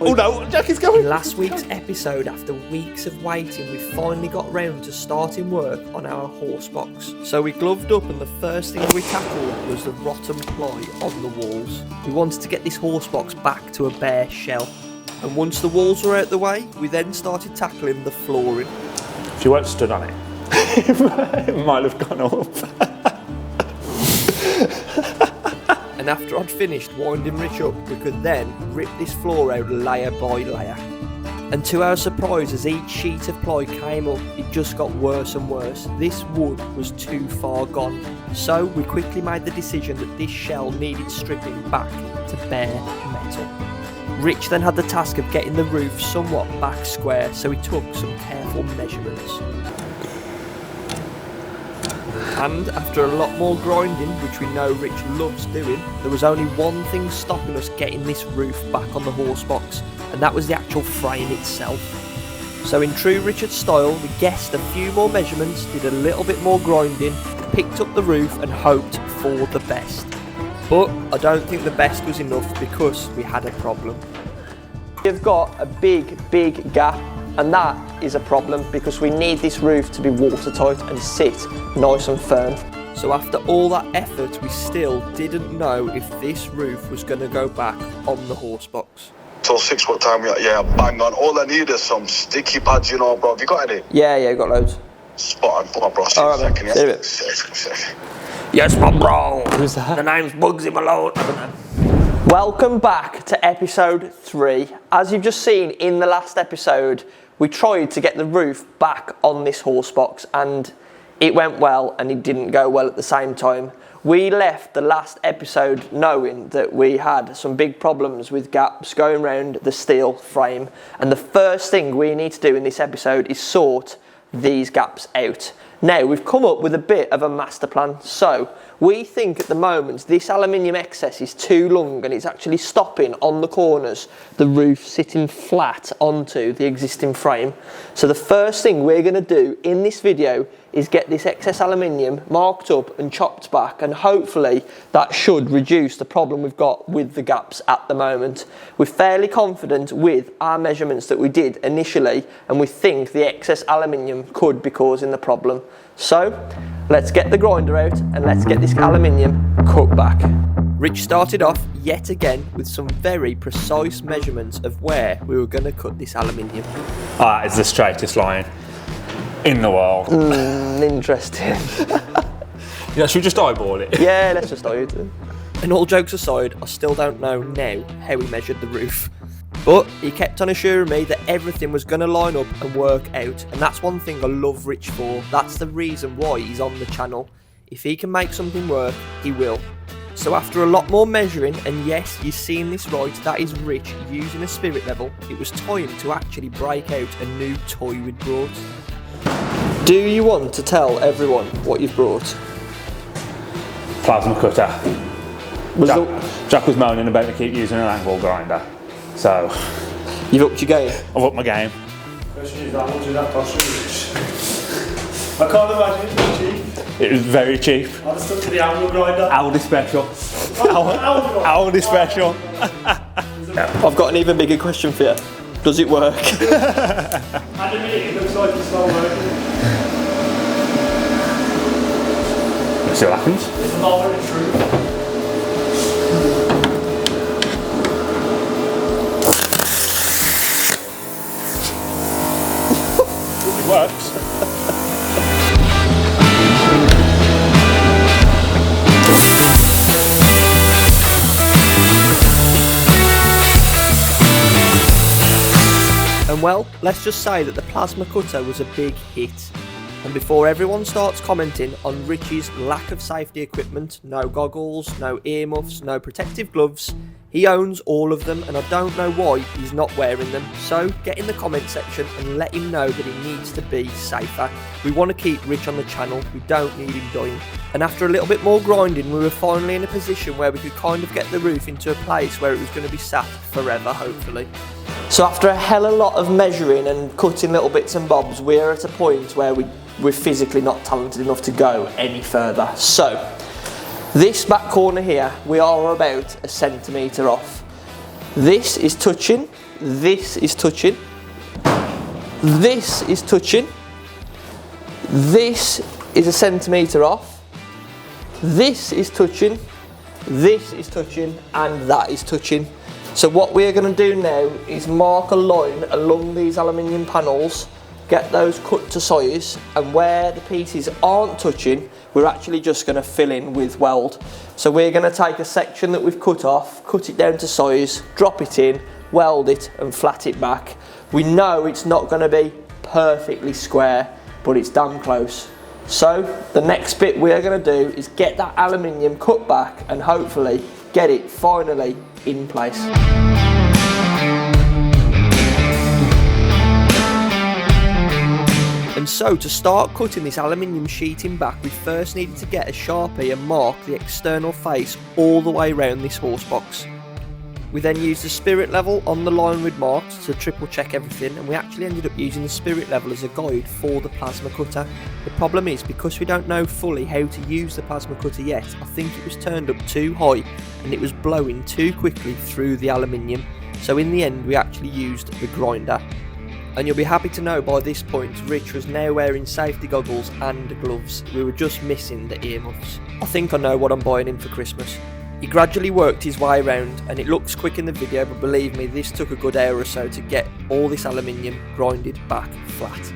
Oh no, Jack is going! In last week's episode, after weeks of waiting, we finally got round to starting work on our Horsebox. So we gloved up and the first thing we tackled was the rotten ply on the walls. We wanted to get this Horsebox back to a bare shell. And once the walls were out the way, we then started tackling the flooring. If you weren't stood on it, it might have gone up. And after I'd finished winding Rich up, we could then rip this floor out layer by layer. And to our surprise, as each sheet of ply came up, it just got worse and worse. This wood was too far gone. So we quickly made the decision that this shell needed stripping back to bare metal. Rich then had the task of getting the roof somewhat back square, so he took some careful measurements. And after a lot more grinding, which we know Rich loves doing, there was only one thing stopping us getting this roof back on the Horsebox, and that was the actual frame itself. So in true Richard style, we guessed a few more measurements, did a little bit more grinding, picked up the roof and hoped for the best. But I don't think the best was enough because we had a problem. We've got a big gap, and that is a problem because we need this roof to be watertight and sit nice and firm. So after all that effort, we still didn't know if this roof was going to go back on the Horsebox. Till 6 what time? Yeah, bang on. All I need is some sticky pads, you know, bro. Have you got any? Yeah, got loads. Spot on. Come on, bro. All right, second, man. Yeah. Yes, my bro. Who's that? The name's Bugsy Malone. Welcome back to episode 3. As you've just seen in the last episode, we tried to get the roof back on this Horsebox and it went well and it didn't go well at the same time. We left the last episode knowing that we had some big problems with gaps going around the steel frame, and the first thing we need to do in this episode is sort these gaps out. Now, we've come up with a bit of a master plan, so we think at the moment this aluminium excess is too long and it's actually stopping on the corners, the roof sitting flat onto the existing frame. So the first thing we're going to do in this video is get this excess aluminium marked up and chopped back, and hopefully that should reduce the problem we've got with the gaps at the moment. We're fairly confident with our measurements that we did initially, and we think the excess aluminium could be causing the problem. So let's get the grinder out and let's get this aluminium cut back. Rich started off yet again with some very precise measurements of where we were going to cut this aluminium. That is the straightest line in the world. Interesting. Yeah, should we just eyeball it? Yeah, let's just eyeball it. And all jokes aside, I still don't know now how he measured the roof. But he kept on assuring me that everything was going to line up and work out, and that's one thing I love Rich for. That's the reason why he's on the channel. If he can make something work, he will. So after a lot more measuring, and yes, you've seen this right, that is Rich using a spirit level, it was time to actually break out a new toy we'd brought. Do you want to tell everyone what you've brought? Plasma cutter. Jack was moaning about me keep using an angle grinder, so you've upped your game. I've upped my game. I can't imagine it was cheap. It was very cheap. I just took to the angle grinder. Aldi special. Aldi special. I've got an even bigger question for you. Does it work? And in it looks like it's not working. Let's see what happens. It's not very true. It works. And well, let's just say that the plasma cutter was a big hit. And before everyone starts commenting on Richie's lack of safety equipment, no goggles, no earmuffs, no protective gloves, he owns all of them and I don't know why he's not wearing them. So get in the comment section and let him know that he needs to be safer. We want to keep Rich on the channel, we don't need him dying. And after a little bit more grinding, we were finally in a position where we could kind of get the roof into a place where it was going to be sat forever, hopefully. So after a hell of a lot of measuring and cutting little bits and bobs, we're at a point where we're physically not talented enough to go any further. So this back corner here, we are about 1 centimetre off. This is touching, this is touching, this is touching, this is a centimetre off, this is touching, this is touching, and that is touching. So what we're going to do now is mark a line along these aluminium panels, get those cut to size, and where the pieces aren't touching, we're actually just going to fill in with weld. So we're going to take a section that we've cut off, cut it down to size, drop it in, weld it and flat it back. We know it's not going to be perfectly square, but it's damn close. So the next bit we're going to do is get that aluminium cut back and hopefully get it finally in place. And so to start cutting this aluminium sheeting back, we first needed to get a Sharpie and mark the external face all the way around this horse box. We then used the spirit level on the line we'd marked to triple check everything, and we actually ended up using the spirit level as a guide for the plasma cutter. The problem is, because we don't know fully how to use the plasma cutter yet, I think it was turned up too high and it was blowing too quickly through the aluminium. So in the end we actually used the grinder. And you'll be happy to know by this point Rich was now wearing safety goggles and gloves. We were just missing the earmuffs. I think I know what I'm buying him for Christmas. He gradually worked his way around, and it looks quick in the video, but believe me, this took a good hour or so to get all this aluminium grinded back flat.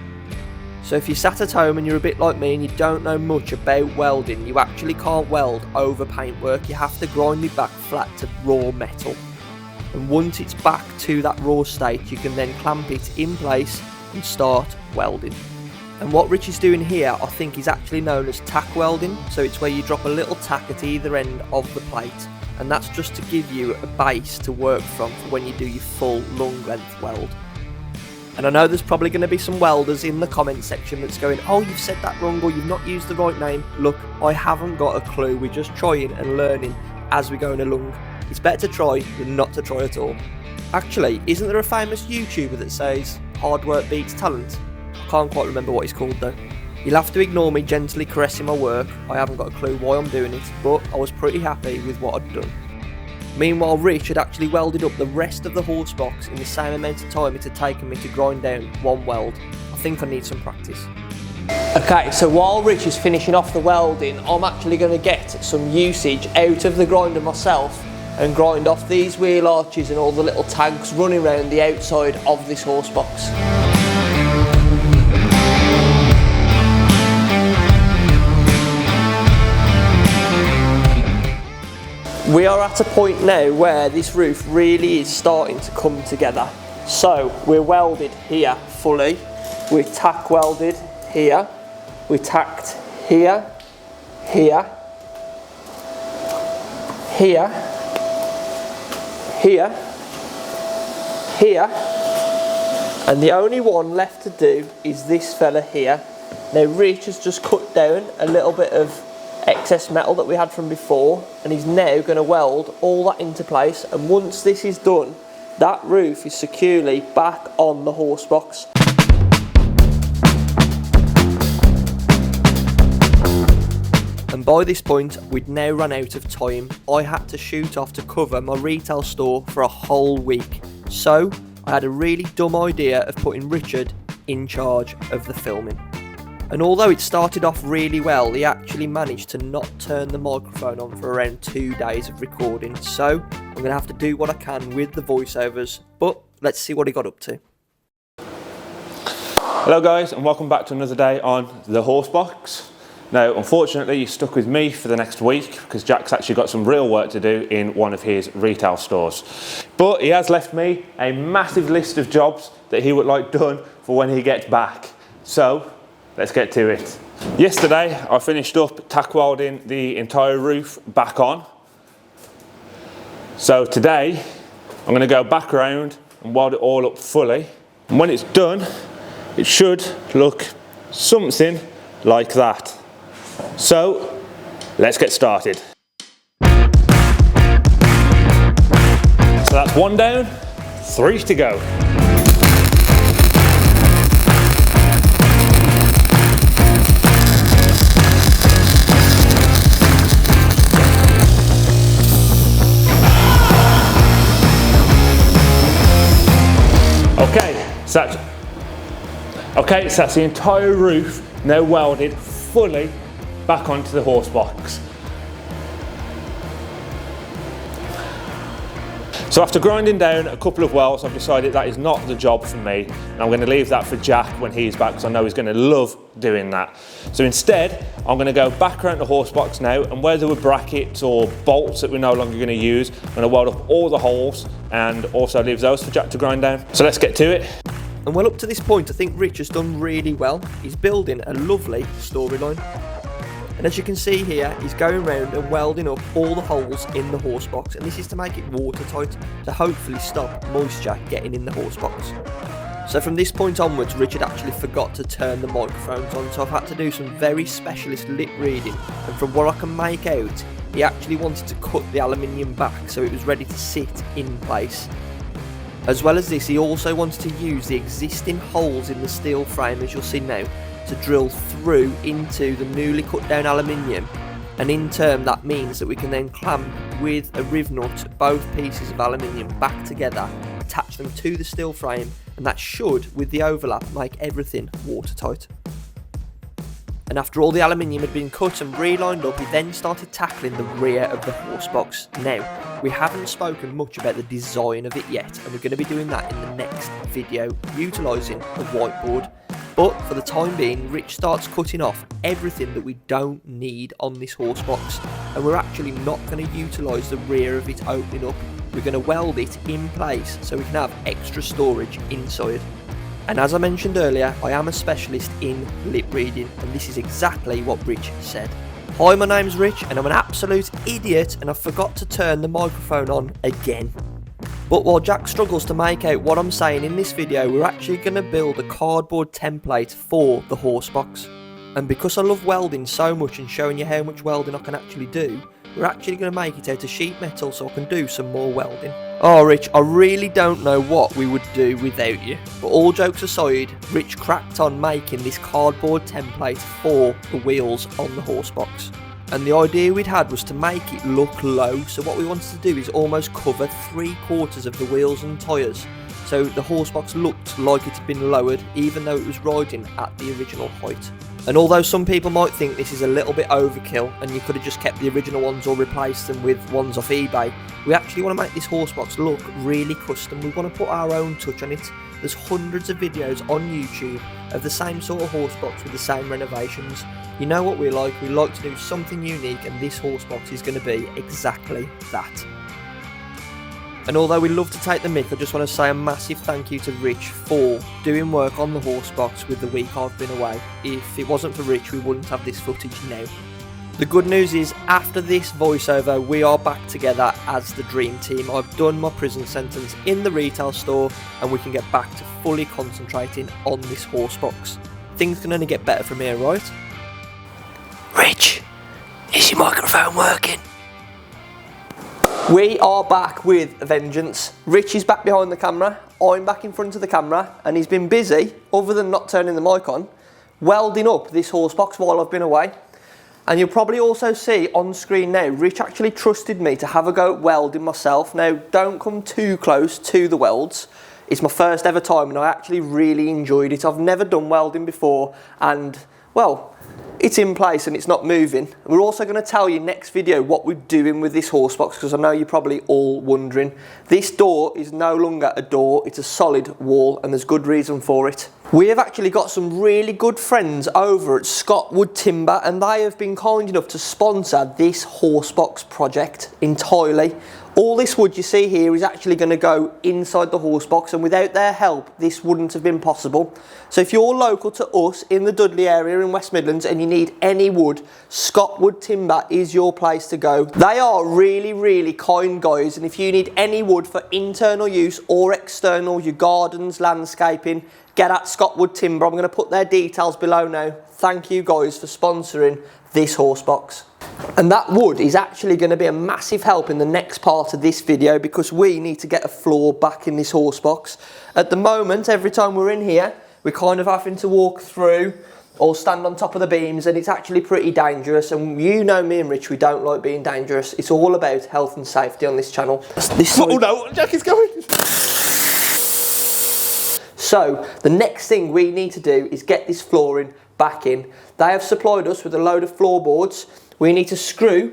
So if you're sat at home and you're a bit like me and you don't know much about welding, you actually can't weld over paintwork. You have to grind it back flat to raw metal. And once it's back to that raw state, you can then clamp it in place and start welding. And what Rich is doing here, I think, is actually known as tack welding. So it's where you drop a little tack at either end of the plate, and that's just to give you a base to work from for when you do your full long length weld. And I know there's probably going to be some welders in the comment section that's going, oh, you've said that wrong, or you've not used the right name. Look, I haven't got a clue. We're just trying and learning as we're going along. It's better to try than not to try at all. Actually, isn't there a famous YouTuber that says hard work beats talent? I can't quite remember what he's called though. You'll have to ignore me gently caressing my work. I haven't got a clue why I'm doing it, but I was pretty happy with what I'd done. Meanwhile, Rich had actually welded up the rest of the horse box in the same amount of time it had taken me to grind down one weld. I think I need some practice. Okay, so while Rich is finishing off the welding, I'm actually going to get some usage out of the grinder myself and grind off these wheel arches and all the little tags running around the outside of this horse box. We are at a point now where this roof really is starting to come together. So we're welded here fully, we're tack welded here, we're tacked here, here, here, here, here, and the only one left to do is this fella here. Now Rich has just cut down a little bit of excess metal that we had from before, and he's now going to weld all that into place, and once this is done, that roof is securely back on the horse box. And by this point, we'd now run out of time. I had to shoot off to cover my retail store for a whole week. So I had a really dumb idea of putting Richard in charge of the filming. And although it started off really well, he actually managed to not turn the microphone on for around 2 days of recording. So I'm going to have to do what I can with the voiceovers, but let's see what he got up to. Hello guys, and welcome back to another day on the Horsebox. Now, unfortunately, you're stuck with me for the next week because Jack's actually got some real work to do in one of his retail stores. But he has left me a massive list of jobs that he would like done for when he gets back. So let's get to it. Yesterday, I finished up tack welding the entire roof back on. So today, I'm going to go back around and weld it all up fully. And when it's done, it should look something like that. So, let's get started. So that's one down, 3 to go. Okay, so that's the entire roof now welded fully back onto the horse box. So after grinding down a couple of welds, I've decided that is not the job for me, and I'm going to leave that for Jack when he's back, because I know he's going to love doing that. So instead, I'm going to go back around the horse box now, and where there were brackets or bolts that we're no longer going to use, I'm going to weld up all the holes and also leave those for Jack to grind down. So let's get to it. And well, up to this point, I think Rich has done really well. He's building a lovely storyline. And as you can see here, he's going around and welding up all the holes in the horse box, and this is to make it watertight to hopefully stop moisture getting in the horse box. So from this point onwards, Richard actually forgot to turn the microphones on, so I've had to do some very specialist lip reading, and from what I can make out, he actually wanted to cut the aluminium back so it was ready to sit in place. As well as this, he also wanted to use the existing holes in the steel frame, as you'll see now, to drill through into the newly cut down aluminium, and in turn that means that we can then clamp with a riv nut both pieces of aluminium back together, attach them to the steel frame, and that should, with the overlap, make everything watertight. And after all the aluminium had been cut and relined up, he then started tackling the rear of the horse box. Now, we haven't spoken much about the design of it yet, and we're going to be doing that in the next video, utilising the whiteboard. But for the time being, Rich starts cutting off everything that we don't need on this horse box, and we're actually not going to utilise the rear of it opening up. We're going to weld it in place so we can have extra storage inside. And as I mentioned earlier, I am a specialist in lip reading, and this is exactly what Rich said. Hi, my name's Rich, and I'm an absolute idiot, and I forgot to turn the microphone on again. But while Jack struggles to make out what I'm saying in this video, we're actually going to build a cardboard template for the horse box. And because I love welding so much and showing you how much welding I can actually do, we're actually going to make it out of sheet metal so I can do some more welding. Oh Rich, I really don't know what we would do without you. But all jokes aside, Rich cracked on making this cardboard template for the wheels on the horse box. And the idea we'd had was to make it look low, so what we wanted to do is almost cover 3/4 of the wheels and tyres, so the horse box looked like it had been lowered even though it was riding at the original height. And although some people might think this is a little bit overkill and you could have just kept the original ones or replaced them with ones off eBay, we actually want to make this horse box look really custom. We want to put our own touch on it. There's hundreds of videos on YouTube of the same sort of horse box with the same renovations. You know what we like to do something unique, and this horse box is going to be exactly that. And although we love to take the mick, I just want to say a massive thank you to Rich for doing work on the horse box with the week I've been away. If it wasn't for Rich, we wouldn't have this footage now. The good news is, after this voiceover, we are back together as the dream team. I've done my prison sentence in the retail store, and we can get back to fully concentrating on this horse box. Things can only get better from here, right? Rich, is your microphone working? We are back with a vengeance. Rich is back behind the camera, I'm back in front of the camera, and he's been busy, other than not turning the mic on, welding up this horse box while I've been away. And you'll probably also see on screen now, Rich actually trusted me to have a go at welding myself. Now, don't come too close to the welds. It's my first ever time and I actually really enjoyed it. I've never done welding before and, well, it's in place and it's not moving. We're also going to tell you next video what we're doing with this horse box, because I know you're probably all wondering. This door is no longer a door, it's a solid wall, and there's good reason for it. We have actually got some really good friends over at Scott Wood Timber, and they have been kind enough to sponsor this horse box project entirely. All this wood you see here is actually going to go inside the horse box, and without their help this wouldn't have been possible. So if you're local to us in the Dudley area in West Midlands and you need any wood, Scott Wood Timber is your place to go. They are really kind guys, and if you need any wood for internal use or external, your gardens, landscaping, get at Scott Wood Timber. I'm going to put their details below now. Thank you guys for sponsoring this horse box. And that wood is actually going to be a massive help in the next part of this video, because we need to get a floor back in this horse box. At the moment, every time we're in here, we're kind of having to walk through or stand on top of the beams, and it's actually pretty dangerous. And you know me and Rich, we don't like being dangerous. It's all about health and safety on this channel. Oh no, Jack is going! So the next thing we need to do is get this flooring back in. They have supplied us with a load of floorboards. We need to screw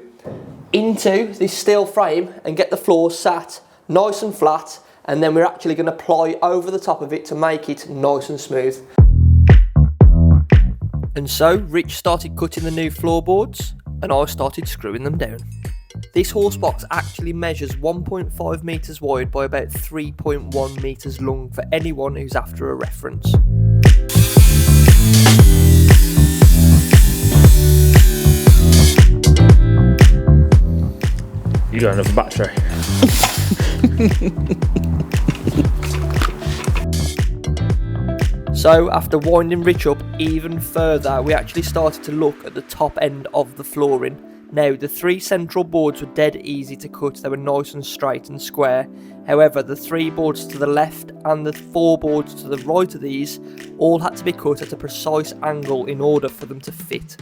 into this steel frame and get the floor sat nice and flat, and then we're actually going to ply over the top of it to make it nice and smooth. And so Rich started cutting the new floorboards and I started screwing them down. This horse box actually measures 1.5 metres wide by about 3.1 metres long for anyone who's after a reference. You got another battery. So after winding Rich up even further, we actually started to look at the top end of the flooring. Now the 3 central boards were dead easy to cut, they were nice and straight and square. However, the 3 boards to the left and the 4 boards to the right of these all had to be cut at a precise angle in order for them to fit.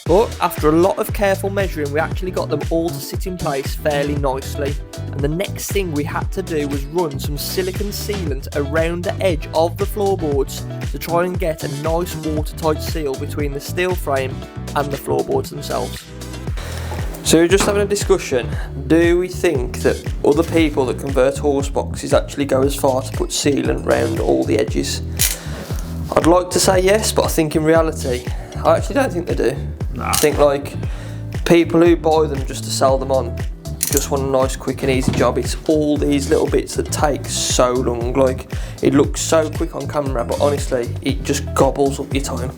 But after a lot of careful measuring, we actually got them all to sit in place fairly nicely. And the next thing we had to do was run some silicone sealant around the edge of the floorboards to try and get a nice watertight seal between the steel frame and the floorboards themselves. So we're just having a discussion. Do we think that other people that convert horse boxes actually go as far to put sealant around all the edges? I'd like to say yes, but I think in reality, I actually don't think they do. I think like people who buy them just to sell them on just want a nice quick and easy job. It's all these little bits that take so long. Like, it looks so quick on camera, but honestly it just gobbles up your time.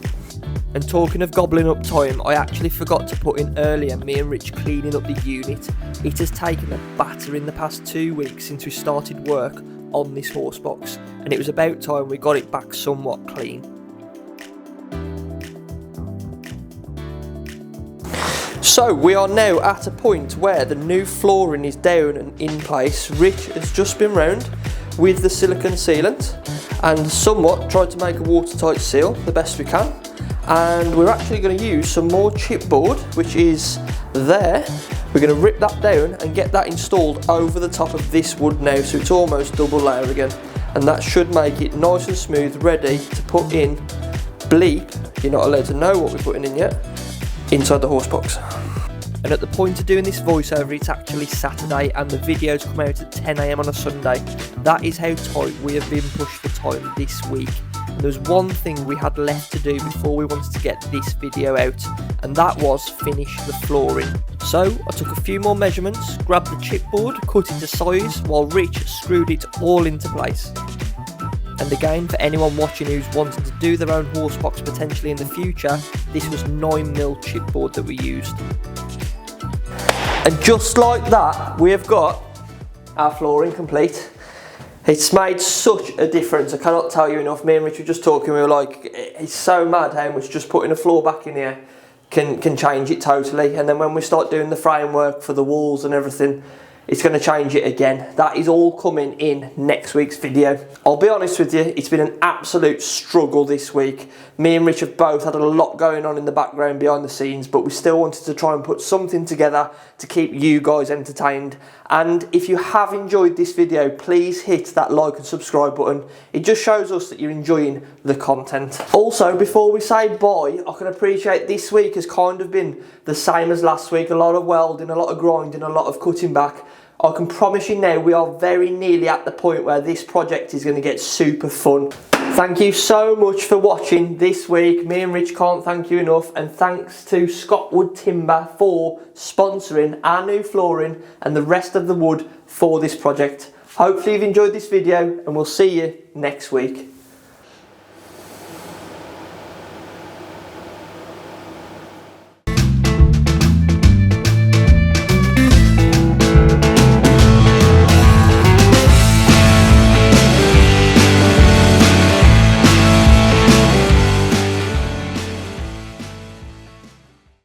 And talking of gobbling up time, I actually forgot to put in earlier me and Rich cleaning up the unit. It has taken a batter in the past 2 weeks since we started work on this horse box, and it was about time we got it back somewhat clean. So we are now at a point where the new flooring is down and in place. Rich has just been round with the silicone sealant and somewhat tried to make a watertight seal the best we can. And we're actually going to use some more chipboard, which is there. We're going to rip that down and get that installed over the top of this wood now, so it's almost double layer again. And that should make it nice and smooth, ready to put in, bleep, you're not allowed to know what we're putting in yet, inside the horse box. And at the point of doing this voiceover, it's actually Saturday and the videos come out at 10 AM on a Sunday. That is how tight we have been pushed for time this week. And there's one thing we had left to do before we wanted to get this video out, and that was finish the flooring. So I took a few more measurements, grabbed the chipboard, cut it to size, while Rich screwed it all into place. And again, for anyone watching who's wanting to do their own horse box potentially in the future, this was 9mm chipboard that we used. And just like that, we have got our flooring complete. It's made such a difference, I cannot tell you enough. Me and Rich were just talking, we were like, it's so mad how much just putting a floor back in here can change it totally. And then when we start doing the framework for the walls and everything, it's going to change it again. That is all coming in next week's video. I'll be honest with you, it's been an absolute struggle this week. Me and Rich have both had a lot going on in the background behind the scenes, but we still wanted to try and put something together to keep you guys entertained. And if you have enjoyed this video, please hit that like and subscribe button. It just shows us that you're enjoying the content. Also, before we say bye, I can appreciate this week has kind of been the same as last week. A lot of welding, a lot of grinding, a lot of cutting back. I can promise you now we are very nearly at the point where this project is going to get super fun. Thank you so much for watching this week. Me and Rich can't thank you enough, and thanks to Scottwood Timber for sponsoring our new flooring and the rest of the wood for this project. Hopefully you've enjoyed this video and we'll see you next week.